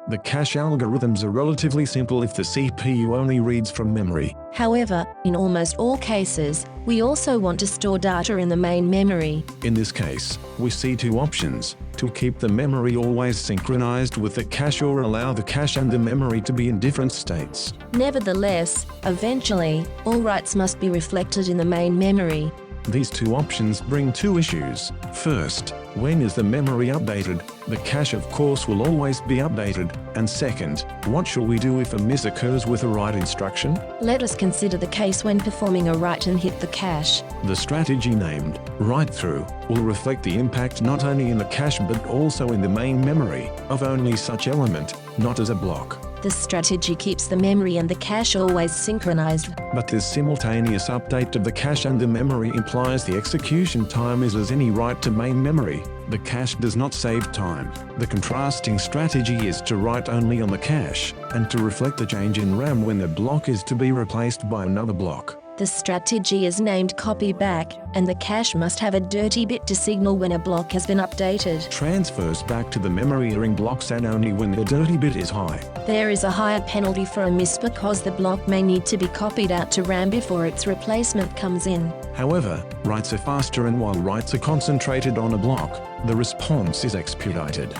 The cache algorithms are relatively simple if the CPU only reads from memory. However, in almost all cases, we also want to store data in the main memory. In this case, we see two options: to keep the memory always synchronized with the cache or allow the cache and the memory to be in different states. Nevertheless, eventually, all writes must be reflected in the main memory. These two options bring two issues. First, when is the memory updated? The cache of course will always be updated. And second, what shall we do if a miss occurs with a write instruction? Let us consider the case when performing a write and hit the cache. The strategy named write-through will reflect the impact not only in the cache but also in the main memory of only such element, not as a block. This strategy keeps the memory and the cache always synchronized. But this simultaneous update of the cache and the memory implies the execution time is as any write to main memory. The cache does not save time. The contrasting strategy is to write only on the cache, and to reflect the change in RAM when the block is to be replaced by another block. The strategy is named copy back, and the cache must have a dirty bit to signal when a block has been updated. Transfers back to the memory are in blocks and only when the dirty bit is high. There is a higher penalty for a miss because the block may need to be copied out to RAM before its replacement comes in. However, writes are faster, and while writes are concentrated on a block, the response is expedited.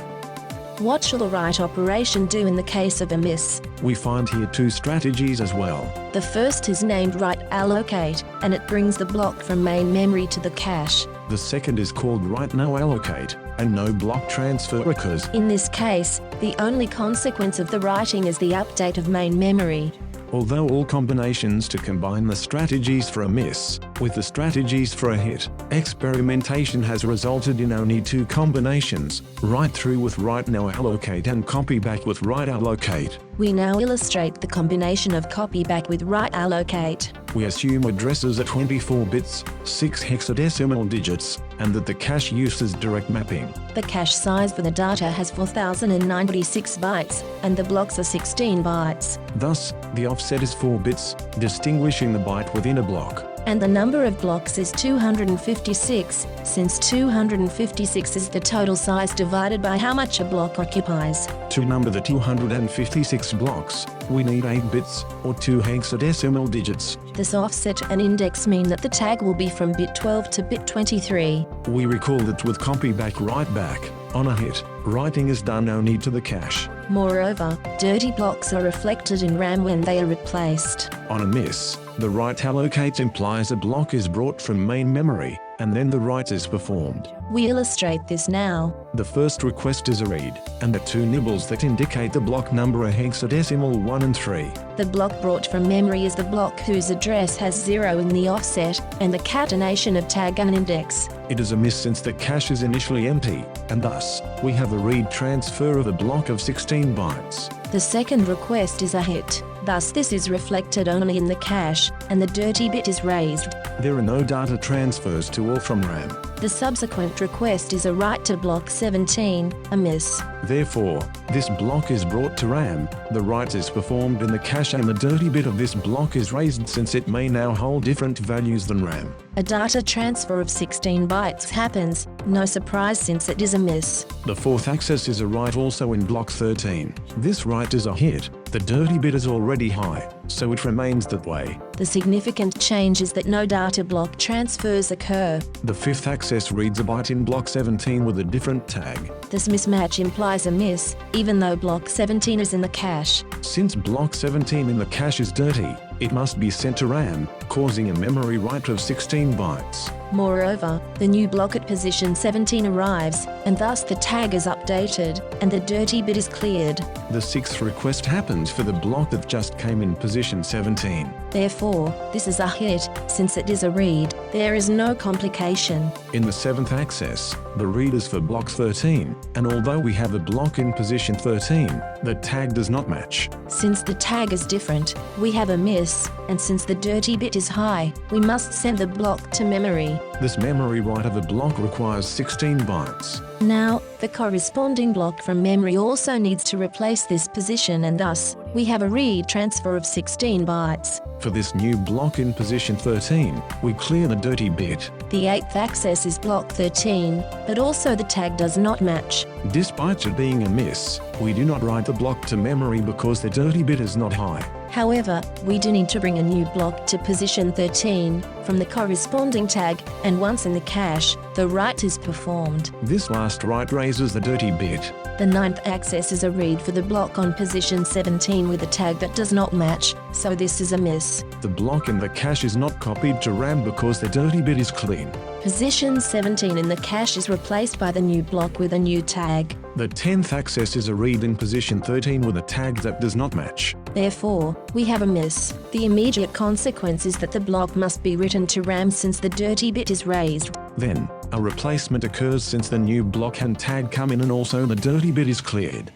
What shall the write operation do in the case of a miss? We find here two strategies as well. The first is named write-allocate, and it brings the block from main memory to the cache. The second is called write-no-allocate, and no block transfer occurs. In this case, the only consequence of the writing is the update of main memory. Although all combinations to combine the strategies for a miss with the strategies for a hit, experimentation has resulted in only two combinations: write-through with write-no-allocate and copy-back with write-allocate. We now illustrate the combination of copy-back with write-allocate. We assume addresses are 24 bits, 6 hexadecimal digits, and that the cache uses direct mapping. The cache size for the data has 4096 bytes, and the blocks are 16 bytes. Thus, the offset is 4 bits, distinguishing the byte within a block. And the number of blocks is 256, since 256 is the total size divided by how much a block occupies. To number the 256 blocks, we need 8 bits, or 2 hexadecimal digits. This offset and index mean that the tag will be from bit 12 to bit 23. We recall that with copy-back write-back, on a hit, writing is done only to the cache. Moreover, dirty blocks are reflected in RAM when they are replaced. On a miss, the write-allocate implies a block is brought from main memory, and then the write is performed. We illustrate this now. The first request is a read, and the two nibbles that indicate the block number are hexadecimal 1 and 3. The block brought from memory is the block whose address has 0 in the offset, and the catenation of tag and index. It is a miss since the cache is initially empty, and thus, we have a read transfer of a block of 16 bytes. The second request is a hit. Thus this is reflected only in the cache, and the dirty bit is raised. There are no data transfers to or from RAM. The subsequent request is a write to block 17, a miss. Therefore, this block is brought to RAM, the write is performed in the cache, and the dirty bit of this block is raised since it may now hold different values than RAM. A data transfer of 16 bytes happens, no surprise since it is a miss. The fourth access is a write also in block 13. This write is a hit. The dirty bit is already high, so it remains that way. The significant change is that no data block transfers occur. The fifth access reads a byte in block 17 with a different tag. This mismatch implies a miss, even though block 17 is in the cache. Since block 17 in the cache is dirty, it must be sent to RAM, causing a memory write of 16 bytes. Moreover, the new block at position 17 arrives, and thus the tag is updated, and the dirty bit is cleared. The sixth request happens for the block that just came in position 17. Therefore, this is a hit, since it is a read. There is no complication. In the seventh access, the read is for block 13, and although we have a block in position 13, the tag does not match. Since the tag is different, we have a miss, and since the dirty bit is high, we must send the block to memory. This memory write of a block requires 16 bytes. Now, the corresponding block from memory also needs to replace this position, and thus, we have a read transfer of 16 bytes. For this new block in position 13, we clear the dirty bit, The 8th access is block 13, but also the tag does not match. Despite it being a miss, we do not write the block to memory because the dirty bit is not high. However, we do need to bring a new block to position 13 from the corresponding tag, and once in the cache, the write is performed. This last write raises the dirty bit. The 9th access is a read for the block on position 17 with a tag that does not match, so this is a miss. The block in the cache is not copied to RAM because the dirty bit is clean. Position 17 in the cache is replaced by the new block with a new tag. The 10th access is a read in position 13 with a tag that does not match. Therefore, we have a miss. The immediate consequence is that the block must be written to RAM since the dirty bit is raised. Then, a replacement occurs since the new block and tag come in and also the dirty bit is cleared.